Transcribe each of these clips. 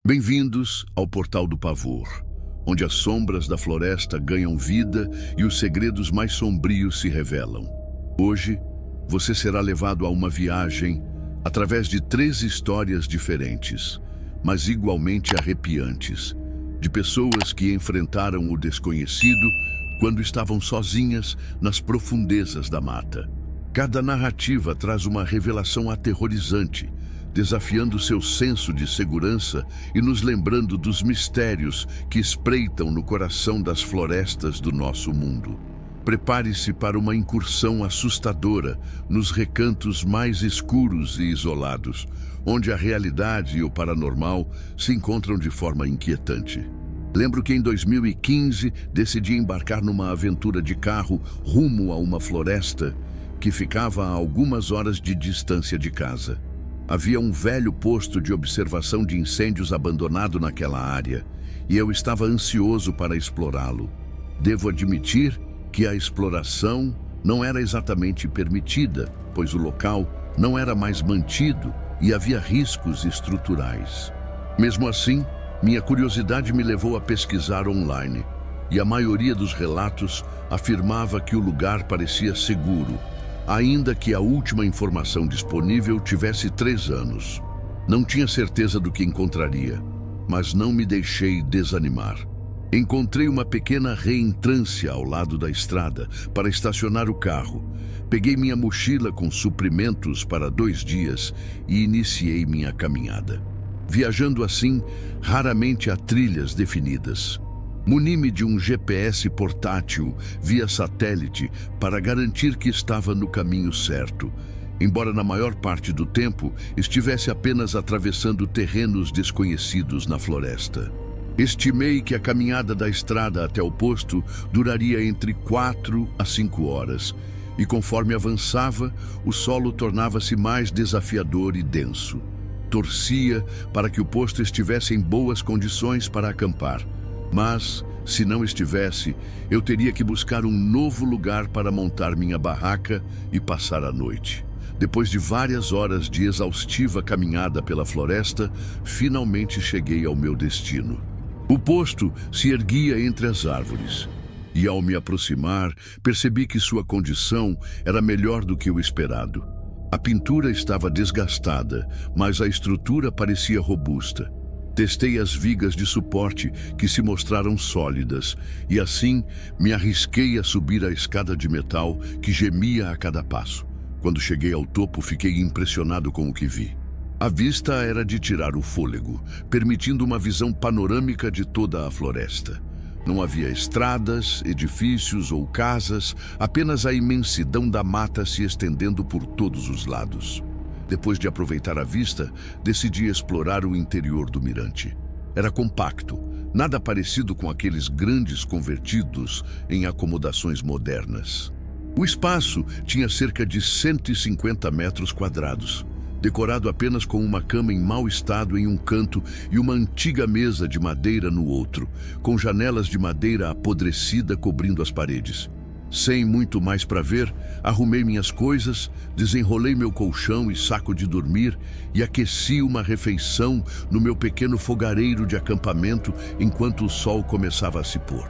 Bem-vindos ao Portal do Pavor, onde as sombras da floresta ganham vida e os segredos mais sombrios se revelam. Hoje, você será levado a uma viagem através de 3 histórias diferentes, mas igualmente arrepiantes, de pessoas que enfrentaram o desconhecido quando estavam sozinhas nas profundezas da mata. Cada narrativa traz uma revelação aterrorizante, desafiando seu senso de segurança e nos lembrando dos mistérios que espreitam no coração das florestas do nosso mundo. Prepare-se para uma incursão assustadora nos recantos mais escuros e isolados, onde a realidade e o paranormal se encontram de forma inquietante. Lembro que em 2015 decidi embarcar numa aventura de carro rumo a uma floresta que ficava a algumas horas de distância de casa. Havia um velho posto de observação de incêndios abandonado naquela área, e eu estava ansioso para explorá-lo. Devo admitir que a exploração não era exatamente permitida, pois o local não era mais mantido e havia riscos estruturais. Mesmo assim, minha curiosidade me levou a pesquisar online, e a maioria dos relatos afirmava que o lugar parecia seguro, ainda que a última informação disponível tivesse 3 anos. Não tinha certeza do que encontraria, mas não me deixei desanimar. Encontrei uma pequena reentrância ao lado da estrada para estacionar o carro. Peguei minha mochila com suprimentos para 2 dias e iniciei minha caminhada. Viajando assim, raramente há trilhas definidas. Muni-me de um GPS portátil via satélite para garantir que estava no caminho certo, embora na maior parte do tempo estivesse apenas atravessando terrenos desconhecidos na floresta. Estimei que a caminhada da estrada até o posto duraria entre 4 a 5 horas, e conforme avançava, o solo tornava-se mais desafiador e denso. Torcia para que o posto estivesse em boas condições para acampar. Mas, se não estivesse, eu teria que buscar um novo lugar para montar minha barraca e passar a noite. Depois de várias horas de exaustiva caminhada pela floresta, finalmente cheguei ao meu destino. O posto se erguia entre as árvores, e ao me aproximar, percebi que sua condição era melhor do que o esperado. A pintura estava desgastada, mas a estrutura parecia robusta. Testei as vigas de suporte, que se mostraram sólidas, e assim me arrisquei a subir a escada de metal que gemia a cada passo. Quando cheguei ao topo, fiquei impressionado com o que vi. A vista era de tirar o fôlego, permitindo uma visão panorâmica de toda a floresta. Não havia estradas, edifícios ou casas, apenas a imensidão da mata se estendendo por todos os lados. Depois de aproveitar a vista, decidi explorar o interior do mirante. Era compacto, nada parecido com aqueles grandes convertidos em acomodações modernas. O espaço tinha cerca de 150 metros quadrados, decorado apenas com uma cama em mau estado em um canto e uma antiga mesa de madeira no outro, com janelas de madeira apodrecida cobrindo as paredes. Sem muito mais para ver, arrumei minhas coisas, desenrolei meu colchão e saco de dormir e aqueci uma refeição no meu pequeno fogareiro de acampamento enquanto o sol começava a se pôr.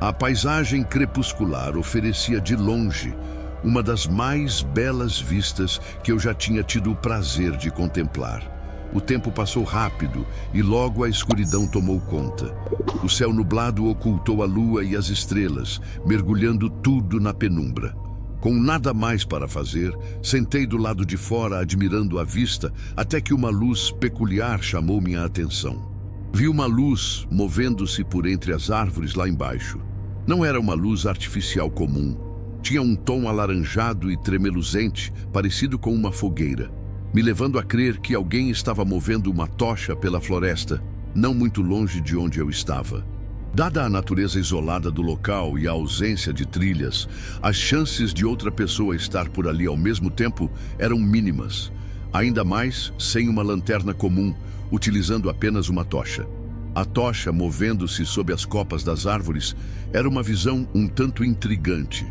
A paisagem crepuscular oferecia de longe uma das mais belas vistas que eu já tinha tido o prazer de contemplar. O tempo passou rápido e logo a escuridão tomou conta. O céu nublado ocultou a lua e as estrelas, mergulhando tudo na penumbra. Com nada mais para fazer, sentei do lado de fora admirando a vista até que uma luz peculiar chamou minha atenção. Vi uma luz movendo-se por entre as árvores lá embaixo. Não era uma luz artificial comum. Tinha um tom alaranjado e tremeluzente, parecido com uma fogueira, me levando a crer que alguém estava movendo uma tocha pela floresta, não muito longe de onde eu estava. Dada a natureza isolada do local e a ausência de trilhas, as chances de outra pessoa estar por ali ao mesmo tempo eram mínimas, ainda mais sem uma lanterna comum, utilizando apenas uma tocha. A tocha movendo-se sob as copas das árvores era uma visão um tanto intrigante.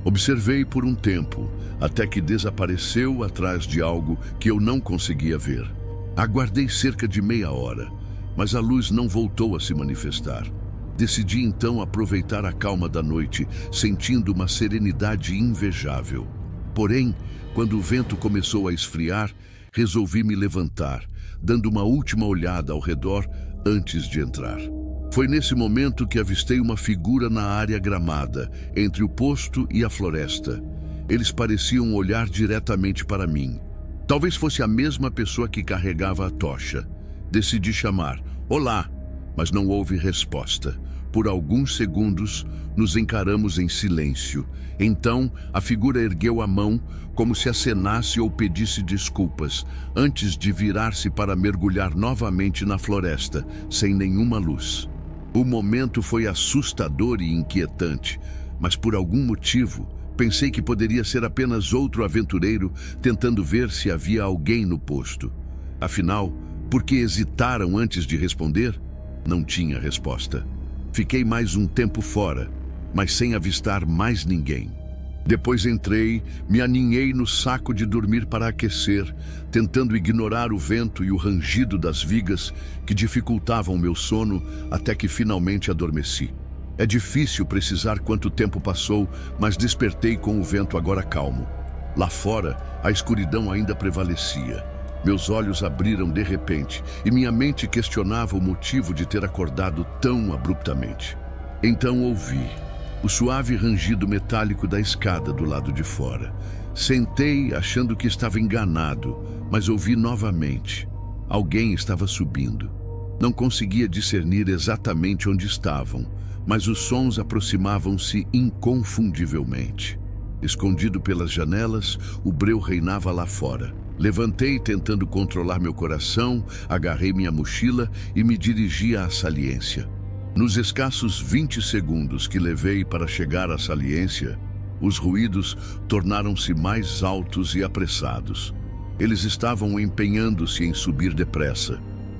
Observei por um tempo, até que desapareceu atrás de algo que eu não conseguia ver. Aguardei cerca de meia hora, mas a luz não voltou a se manifestar. Decidi então aproveitar a calma da noite, sentindo uma serenidade invejável. Porém, quando o vento começou a esfriar, resolvi me levantar, dando uma última olhada ao redor antes de entrar. Foi nesse momento que avistei uma figura na área gramada, entre o posto e a floresta. Eles pareciam olhar diretamente para mim. Talvez fosse a mesma pessoa que carregava a tocha. Decidi chamar: "Olá!", mas não houve resposta. Por alguns segundos, nos encaramos em silêncio. Então, a figura ergueu a mão, como se acenasse ou pedisse desculpas, antes de virar-se para mergulhar novamente na floresta, sem nenhuma luz. O momento foi assustador e inquietante, mas por algum motivo, pensei que poderia ser apenas outro aventureiro tentando ver se havia alguém no posto. Afinal, por que hesitaram antes de responder? Não tinha resposta. Fiquei mais um tempo fora, mas sem avistar mais ninguém. Depois entrei, me aninhei no saco de dormir para aquecer, tentando ignorar o vento e o rangido das vigas que dificultavam meu sono até que finalmente adormeci. É difícil precisar quanto tempo passou, mas despertei com o vento agora calmo. Lá fora, a escuridão ainda prevalecia. Meus olhos abriram de repente e minha mente questionava o motivo de ter acordado tão abruptamente. Então ouvi o suave rangido metálico da escada do lado de fora. Sentei achando que estava enganado, mas ouvi novamente. Alguém estava subindo. Não conseguia discernir exatamente onde estavam, mas os sons aproximavam-se inconfundivelmente. Escondido pelas janelas, o breu reinava lá fora. Levantei tentando controlar meu coração, agarrei minha mochila e me dirigi à saliência. Nos escassos 20 segundos que levei para chegar à saliência, os ruídos tornaram-se mais altos e apressados. Eles estavam empenhando-se em subir depressa,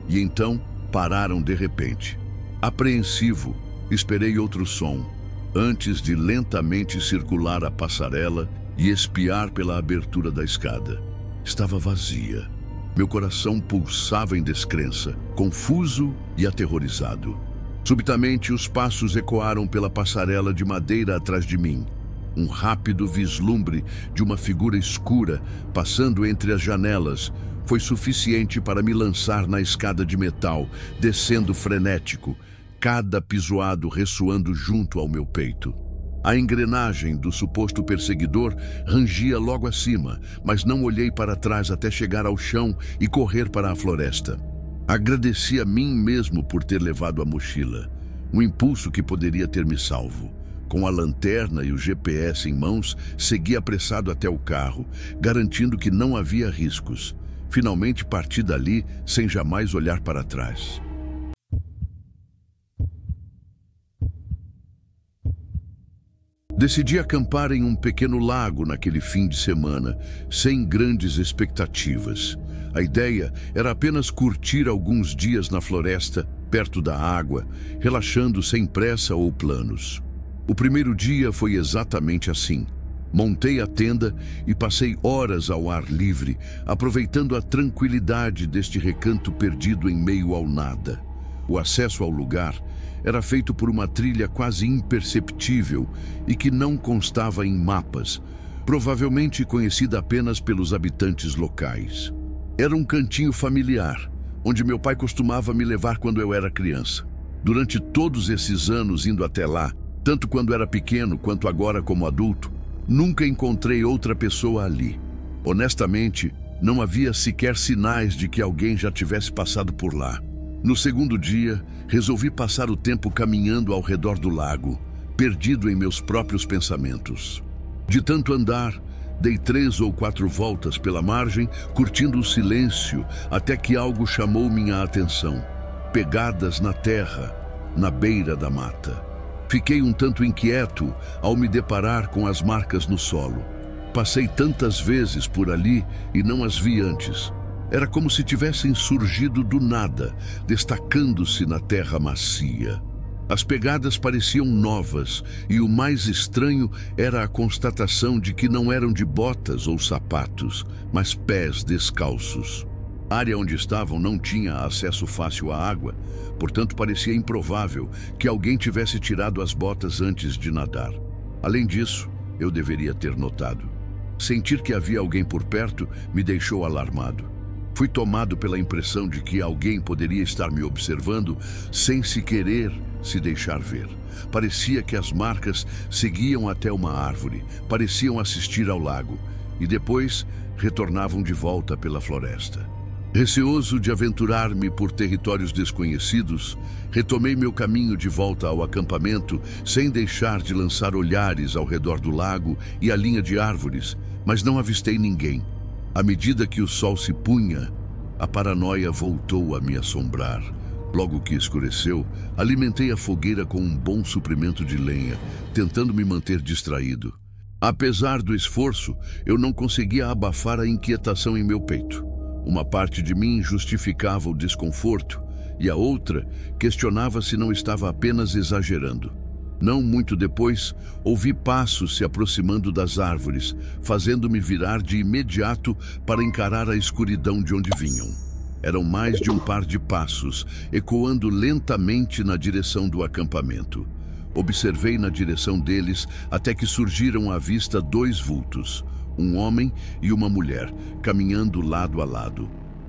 e então pararam de repente. Apreensivo, esperei outro som, antes de lentamente circular a passarela e espiar pela abertura da escada. Estava vazia. Meu coração pulsava em descrença, confuso e aterrorizado. Subitamente, os passos ecoaram pela passarela de madeira atrás de mim. Um rápido vislumbre de uma figura escura passando entre as janelas foi suficiente para me lançar na escada de metal, descendo frenético, cada pisoado ressoando junto ao meu peito. A engrenagem do suposto perseguidor rangia logo acima, mas não olhei para trás até chegar ao chão e correr para a floresta. Agradeci a mim mesmo por ter levado a mochila, um impulso que poderia ter me salvo. Com a lanterna e o GPS em mãos, segui apressado até o carro, garantindo que não havia riscos. Finalmente parti dali sem jamais olhar para trás. Decidi acampar em um pequeno lago naquele fim de semana, sem grandes expectativas. A ideia era apenas curtir alguns dias na floresta, perto da água, relaxando sem pressa ou planos. O primeiro dia foi exatamente assim. Montei a tenda e passei horas ao ar livre, aproveitando a tranquilidade deste recanto perdido em meio ao nada. O acesso ao lugar era feito por uma trilha quase imperceptível e que não constava em mapas, provavelmente conhecida apenas pelos habitantes locais. Era um cantinho familiar, onde meu pai costumava me levar quando eu era criança. Durante todos esses anos indo até lá, tanto quando era pequeno quanto agora como adulto, nunca encontrei outra pessoa ali. Honestamente, não havia sequer sinais de que alguém já tivesse passado por lá. No segundo dia, resolvi passar o tempo caminhando ao redor do lago, perdido em meus próprios pensamentos. De tanto andar, dei 3 ou 4 voltas pela margem, curtindo o silêncio, até que algo chamou minha atenção. Pegadas na terra, na beira da mata. Fiquei um tanto inquieto ao me deparar com as marcas no solo. Passei tantas vezes por ali e não as vi antes. Era como se tivessem surgido do nada, destacando-se na terra macia. As pegadas pareciam novas, e o mais estranho era a constatação de que não eram de botas ou sapatos, mas pés descalços. A área onde estavam não tinha acesso fácil à água, portanto parecia improvável que alguém tivesse tirado as botas antes de nadar. Além disso, eu deveria ter notado. Sentir que havia alguém por perto me deixou alarmado. Fui tomado pela impressão de que alguém poderia estar me observando sem se querer se deixar ver. Parecia que as marcas seguiam até uma árvore, pareciam assistir ao lago e depois retornavam de volta pela floresta. Receoso de aventurar-me por territórios desconhecidos, retomei meu caminho de volta ao acampamento sem deixar de lançar olhares ao redor do lago e a linha de árvores, mas não avistei ninguém. À medida que o sol se punha, a paranoia voltou a me assombrar. Logo que escureceu, alimentei a fogueira com um bom suprimento de lenha, tentando me manter distraído. Apesar do esforço, eu não conseguia abafar a inquietação em meu peito. Uma parte de mim justificava o desconforto e a outra questionava se não estava apenas exagerando. Não muito depois, ouvi passos se aproximando das árvores, fazendo-me virar de imediato para encarar a escuridão de onde vinham. Eram mais de um par de passos, ecoando lentamente na direção do acampamento. Observei na direção deles até que surgiram à vista dois vultos, um homem e uma mulher, caminhando lado a lado.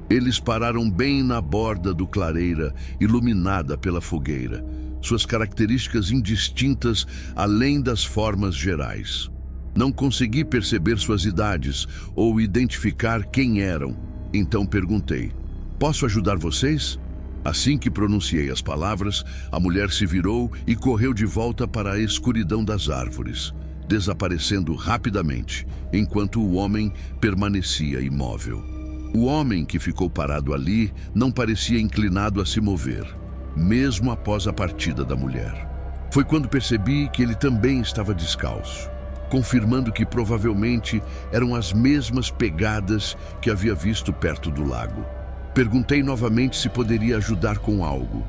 Eles pararam bem na borda do clareira, iluminada pela fogueira, suas características indistintas além das formas gerais. Não consegui perceber suas idades ou identificar quem eram, então perguntei: "Posso ajudar vocês?" Assim que pronunciei as palavras, a mulher se virou e correu de volta para a escuridão das árvores, desaparecendo rapidamente, enquanto o homem permanecia imóvel. O homem que ficou parado ali não parecia inclinado a se mover, mesmo após a partida da mulher. Foi quando percebi que ele também estava descalço, confirmando que provavelmente eram as mesmas pegadas que havia visto perto do lago. Perguntei novamente se poderia ajudar com algo,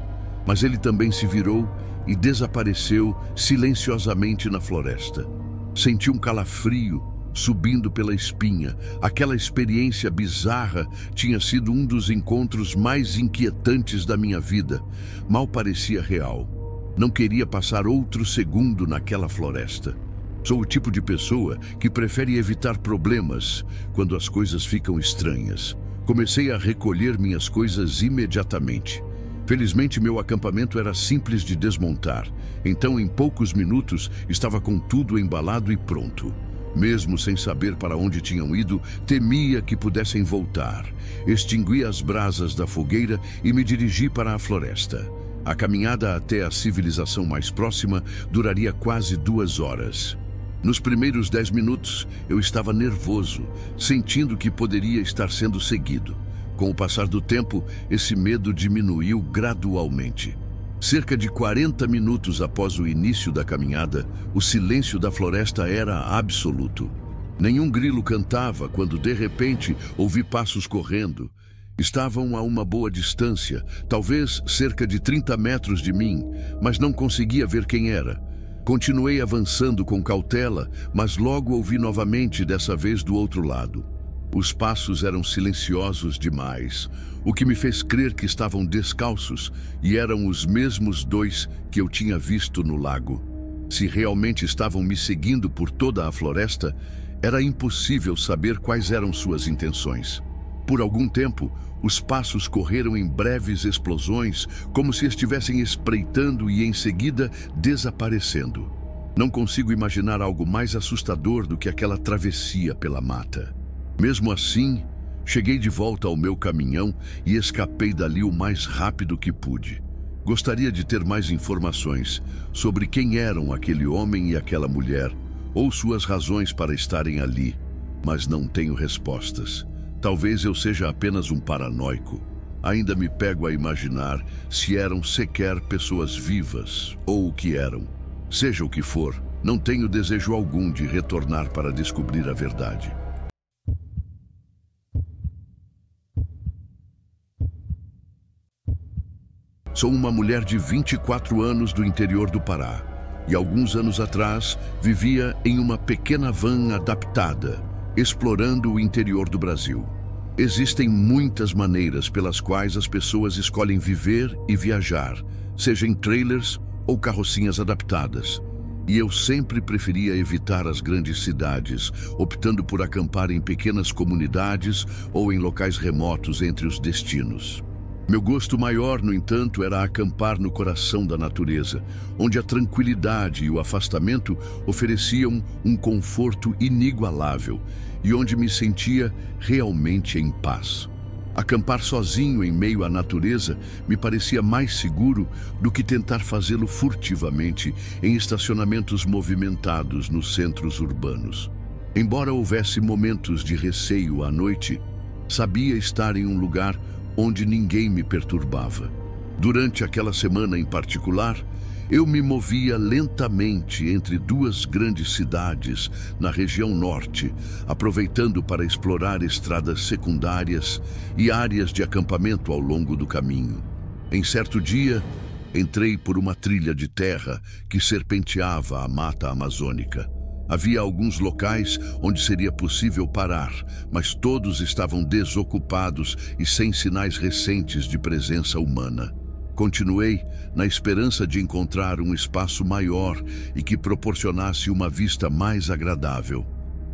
mas ele também se virou e desapareceu silenciosamente na floresta. Senti um calafrio subindo pela espinha. Aquela experiência bizarra tinha sido um dos encontros mais inquietantes da minha vida. Mal parecia real. Não queria passar outro segundo naquela floresta. Sou o tipo de pessoa que prefere evitar problemas quando as coisas ficam estranhas. Comecei a recolher minhas coisas imediatamente. Felizmente, meu acampamento era simples de desmontar, então em poucos minutos estava com tudo embalado e pronto. Mesmo sem saber para onde tinham ido, temia que pudessem voltar. Extingui as brasas da fogueira e me dirigi para a floresta. A caminhada até a civilização mais próxima duraria quase 2 horas. Nos primeiros 10 minutos, eu estava nervoso, sentindo que poderia estar sendo seguido. Com o passar do tempo, esse medo diminuiu gradualmente. Cerca de 40 minutos após o início da caminhada, o silêncio da floresta era absoluto. Nenhum grilo cantava quando, de repente, ouvi passos correndo. Estavam a uma boa distância, talvez cerca de 30 metros de mim, mas não conseguia ver quem era. Continuei avançando com cautela, mas logo ouvi novamente, dessa vez do outro lado. Os passos eram silenciosos demais, o que me fez crer que estavam descalços e eram os mesmos dois que eu tinha visto no lago. Se realmente estavam me seguindo por toda a floresta, era impossível saber quais eram suas intenções. Por algum tempo, os passos correram em breves explosões, como se estivessem espreitando e em seguida desaparecendo. Não consigo imaginar algo mais assustador do que aquela travessia pela mata. Mesmo assim, cheguei de volta ao meu caminhão e escapei dali o mais rápido que pude. Gostaria de ter mais informações sobre quem eram aquele homem e aquela mulher, ou suas razões para estarem ali, mas não tenho respostas. Talvez eu seja apenas um paranoico. Ainda me pego a imaginar se eram sequer pessoas vivas ou o que eram. Seja o que for, não tenho desejo algum de retornar para descobrir a verdade. Sou uma mulher de 24 anos do interior do Pará e alguns anos atrás vivia em uma pequena van adaptada, explorando o interior do Brasil. Existem muitas maneiras pelas quais as pessoas escolhem viver e viajar, seja em trailers ou carrocinhas adaptadas. E eu sempre preferia evitar as grandes cidades, optando por acampar em pequenas comunidades ou em locais remotos entre os destinos. Meu gosto maior, no entanto, era acampar no coração da natureza, onde a tranquilidade e o afastamento ofereciam um conforto inigualável e onde me sentia realmente em paz. Acampar sozinho em meio à natureza me parecia mais seguro do que tentar fazê-lo furtivamente em estacionamentos movimentados nos centros urbanos. Embora houvesse momentos de receio à noite, sabia estar em um lugar onde ninguém me perturbava. Durante aquela semana em particular, eu me movia lentamente entre duas grandes cidades na região norte, aproveitando para explorar estradas secundárias e áreas de acampamento ao longo do caminho. Em certo dia, entrei por uma trilha de terra que serpenteava a mata amazônica. Havia alguns locais onde seria possível parar, mas todos estavam desocupados e sem sinais recentes de presença humana. Continuei na esperança de encontrar um espaço maior e que proporcionasse uma vista mais agradável.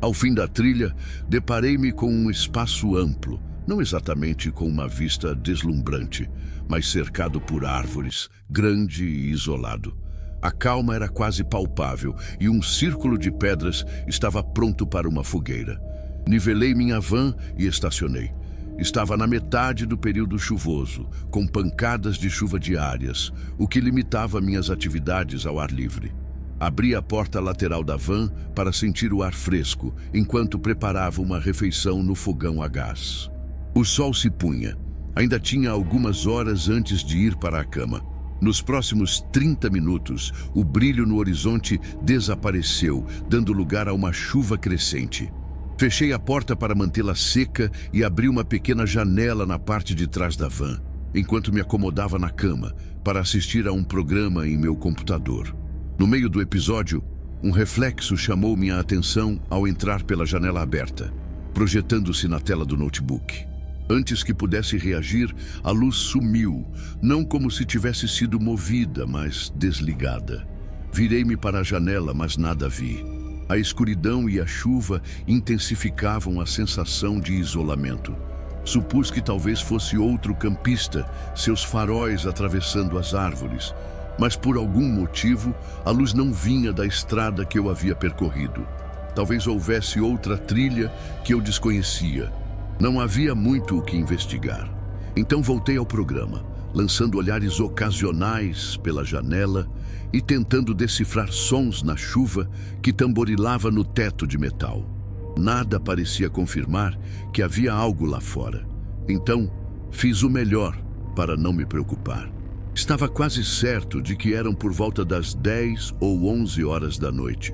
Ao fim da trilha, deparei-me com um espaço amplo, não exatamente com uma vista deslumbrante, mas cercado por árvores, grande e isolado. A calma era quase palpável e um círculo de pedras estava pronto para uma fogueira. Nivelei minha van e estacionei. Estava na metade do período chuvoso, com pancadas de chuva diárias, o que limitava minhas atividades ao ar livre. Abri a porta lateral da van para sentir o ar fresco, enquanto preparava uma refeição no fogão a gás. O sol se punha. Ainda tinha algumas horas antes de ir para a cama. Nos próximos 30 minutos, o brilho no horizonte desapareceu, dando lugar a uma chuva crescente. Fechei a porta para mantê-la seca e abri uma pequena janela na parte de trás da van, enquanto me acomodava na cama para assistir a um programa em meu computador. No meio do episódio, um reflexo chamou minha atenção ao entrar pela janela aberta, projetando-se na tela do notebook. Antes que pudesse reagir, a luz sumiu, não como se tivesse sido movida, mas desligada. Virei-me para a janela, mas nada vi. A escuridão e a chuva intensificavam a sensação de isolamento. Supus que talvez fosse outro campista, seus faróis atravessando as árvores. Mas por algum motivo, a luz não vinha da estrada que eu havia percorrido. Talvez houvesse outra trilha que eu desconhecia. Não havia muito o que investigar. Então voltei ao programa, lançando olhares ocasionais pela janela e tentando decifrar sons na chuva que tamborilava no teto de metal. Nada parecia confirmar que havia algo lá fora. Então, fiz o melhor para não me preocupar. Estava quase certo de que eram por volta das 10 ou 11 horas da noite.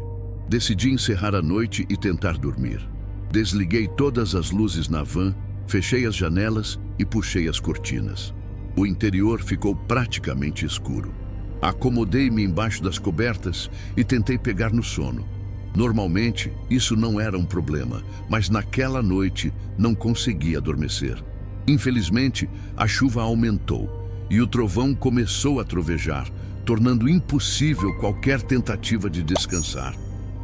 Decidi encerrar a noite e tentar dormir. Desliguei todas as luzes na van, fechei as janelas e puxei as cortinas. O interior ficou praticamente escuro. Acomodei-me embaixo das cobertas e tentei pegar no sono. Normalmente, isso não era um problema, mas naquela noite não consegui adormecer. Infelizmente, a chuva aumentou e o trovão começou a trovejar, tornando impossível qualquer tentativa de descansar.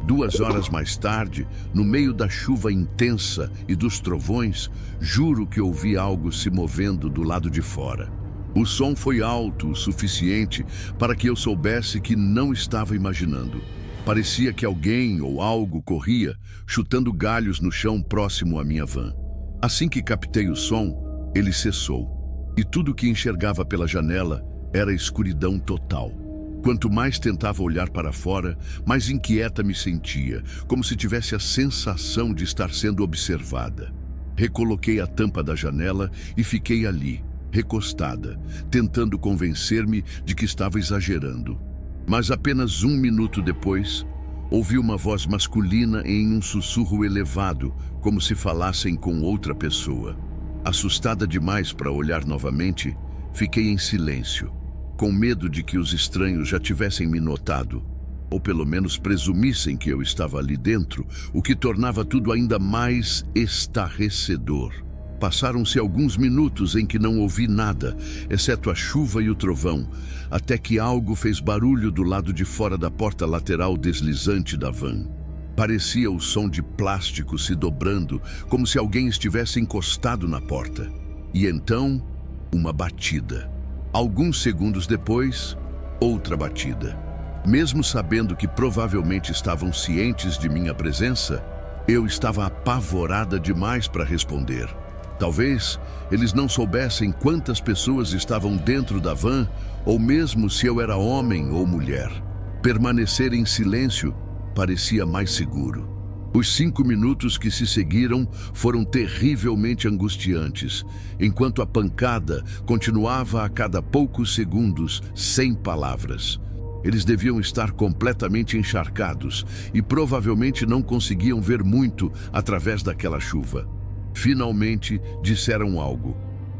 2 horas mais tarde, no meio da chuva intensa e dos trovões, juro que ouvi algo se movendo do lado de fora. O som foi alto o suficiente para que eu soubesse que não estava imaginando. Parecia que alguém ou algo corria, chutando galhos no chão próximo à minha van. Assim que captei o som, ele cessou, e tudo que enxergava pela janela era escuridão total. Quanto mais tentava olhar para fora, mais inquieta me sentia, como se tivesse a sensação de estar sendo observada. Recoloquei a tampa da janela e fiquei ali, recostada, tentando convencer-me de que estava exagerando. Mas apenas 1 minuto depois, ouvi uma voz masculina em um sussurro elevado, como se falassem com outra pessoa. Assustada demais para olhar novamente, fiquei em silêncio, com medo de que os estranhos já tivessem me notado, ou pelo menos presumissem que eu estava ali dentro, o que tornava tudo ainda mais estarrecedor. Passaram-se alguns minutos em que não ouvi nada, exceto a chuva e o trovão, até que algo fez barulho do lado de fora da porta lateral deslizante da van. Parecia o som de plástico se dobrando, como se alguém estivesse encostado na porta. E então, uma batida. Alguns segundos depois, outra batida. Mesmo sabendo que provavelmente estavam cientes de minha presença, eu estava apavorada demais para responder. Talvez eles não soubessem quantas pessoas estavam dentro da van, ou mesmo se eu era homem ou mulher. Permanecer em silêncio parecia mais seguro. Os 5 minutos que se seguiram foram terrivelmente angustiantes, enquanto a pancada continuava a cada poucos segundos, sem palavras. Eles deviam estar completamente encharcados e provavelmente não conseguiam ver muito através daquela chuva. Finalmente disseram algo.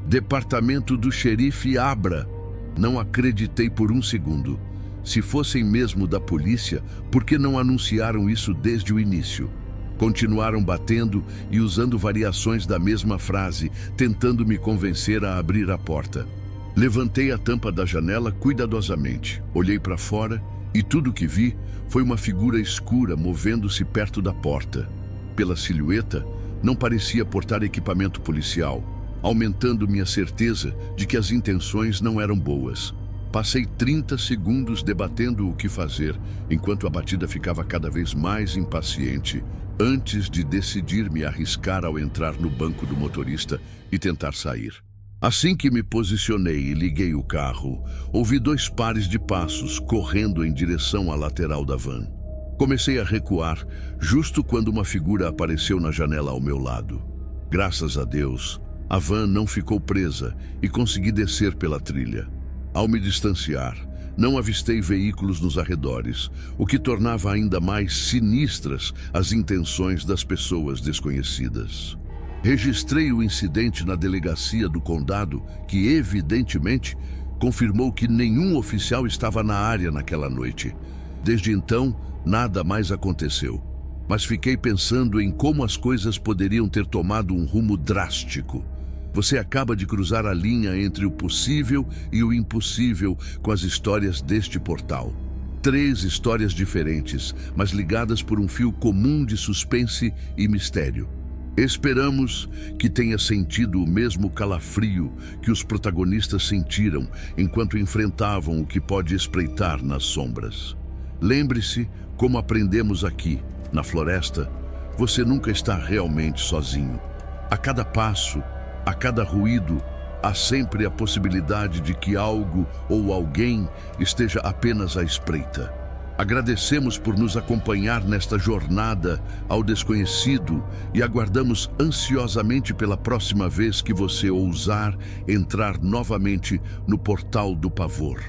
Departamento do xerife Abra. Não acreditei por um segundo. Se fossem mesmo da polícia, por que não anunciaram isso desde o início? Continuaram batendo e usando variações da mesma frase, tentando me convencer a abrir a porta. Levantei a tampa da janela cuidadosamente, olhei para fora e tudo o que vi foi uma figura escura movendo-se perto da porta. Pela silhueta, não parecia portar equipamento policial, aumentando minha certeza de que as intenções não eram boas. Passei 30 segundos debatendo o que fazer, enquanto a batida ficava cada vez mais impaciente, antes de decidir me arriscar ao entrar no banco do motorista e tentar sair. Assim que me posicionei e liguei o carro, ouvi 2 pares de passos correndo em direção à lateral da van. Comecei a recuar, justo quando uma figura apareceu na janela ao meu lado. Graças a Deus, a van não ficou presa e consegui descer pela trilha. Ao me distanciar, não avistei veículos nos arredores, o que tornava ainda mais sinistras as intenções das pessoas desconhecidas. Registrei o incidente na delegacia do condado, que evidentemente confirmou que nenhum oficial estava na área naquela noite. Desde então, nada mais aconteceu, mas fiquei pensando em como as coisas poderiam ter tomado um rumo drástico. Você acaba de cruzar a linha entre o possível e o impossível com as histórias deste portal. 3 histórias diferentes, mas ligadas por um fio comum de suspense e mistério. Esperamos que tenha sentido o mesmo calafrio que os protagonistas sentiram enquanto enfrentavam o que pode espreitar nas sombras. Lembre-se, como aprendemos aqui, na floresta, você nunca está realmente sozinho. A cada passo, a cada ruído, há sempre a possibilidade de que algo ou alguém esteja apenas à espreita. Agradecemos por nos acompanhar nesta jornada ao desconhecido e aguardamos ansiosamente pela próxima vez que você ousar entrar novamente no Portal do Pavor.